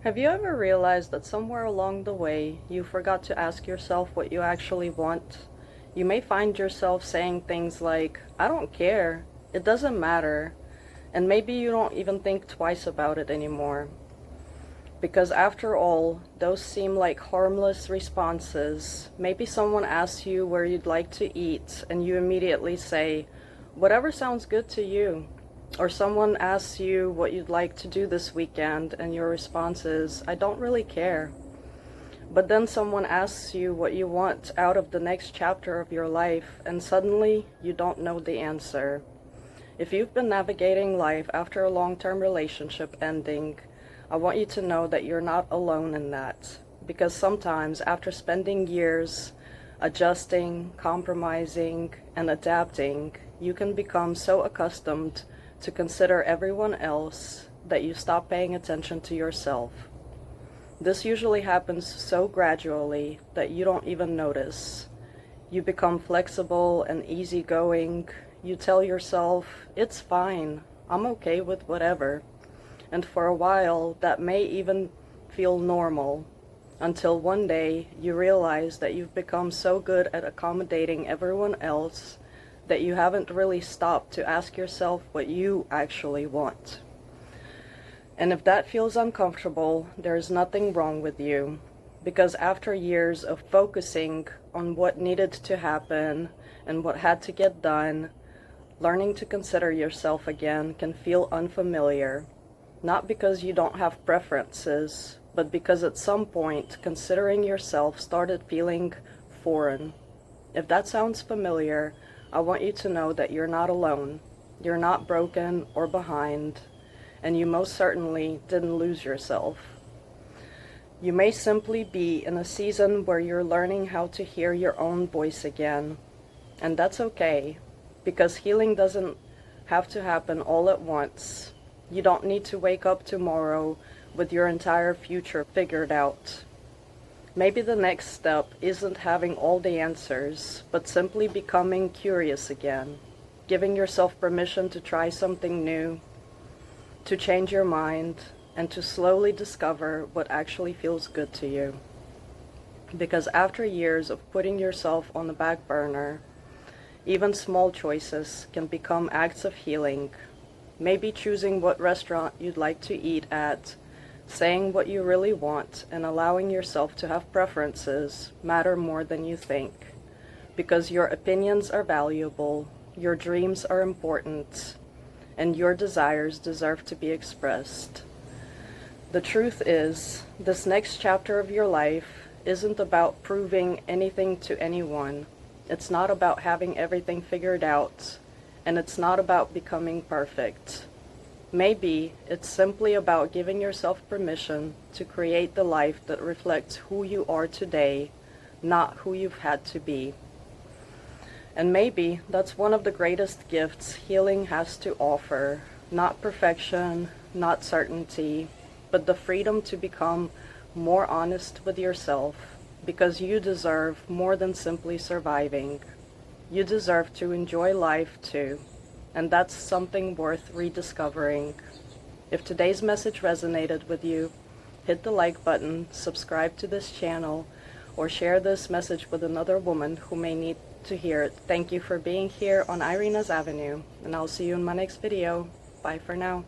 Have you ever realized that somewhere along the way you forgot to ask yourself what you actually want? You may find yourself saying things like, I don't care, it doesn't matter, and maybe you don't even think twice about it anymore. Because after all, those seem like harmless responses. Maybe someone asks you where you'd like to eat, and you immediately say, whatever sounds good to you. Or someone asks you what you'd like to do this weekend, and your response is, I don't really care. But then someone asks you what you want out of the next chapter of your life, and suddenly you don't know the answer. If you've been navigating life after a long-term relationship ending, I want you to know that you're not alone in that. Because sometimes, after spending years adjusting, compromising, and adapting, you can become so accustomed to consider everyone else that you stop paying attention to yourself. This usually happens so gradually that you don't even notice. You become flexible and easygoing. You tell yourself, it's fine, I'm okay with whatever. And for a while, that may even feel normal, until one day you realize that you've become so good at accommodating everyone else that you haven't really stopped to ask yourself what you actually want. And if that feels uncomfortable, there's nothing wrong with you, because after years of focusing on what needed to happen and what had to get done, learning to consider yourself again can feel unfamiliar, not because you don't have preferences, but because at some point considering yourself started feeling foreign. If that sounds familiar, I want you to know that you're not alone. You're not broken or behind, and you most certainly didn't lose yourself. You may simply be in a season where you're learning how to hear your own voice again, and that's okay, because healing doesn't have to happen all at once. You don't need to wake up tomorrow with your entire future figured out. Maybe the next step isn't having all the answers, but simply becoming curious again, giving yourself permission to try something new, to change your mind, and to slowly discover what actually feels good to you. Because after years of putting yourself on the back burner, even small choices can become acts of healing. Maybe choosing what restaurant you'd like to eat at, saying what you really want, and allowing yourself to have preferences matter more than you think. Because your opinions are valuable, your dreams are important, and your desires deserve to be expressed. The truth is, this next chapter of your life isn't about proving anything to anyone. It's not about having everything figured out, and it's not about becoming perfect. Maybe it's simply about giving yourself permission to create the life that reflects who you are today, not who you've had to be. And maybe that's one of the greatest gifts healing has to offer. Not perfection, not certainty, but the freedom to become more honest with yourself, because you deserve more than simply surviving. You deserve to enjoy life too. And that's something worth rediscovering. If today's message resonated with you, hit the like button, subscribe to this channel, or share this message with another woman who may need to hear it. Thank you for being here on Iryna's Avenue, and I'll see you in my next video. Bye for now.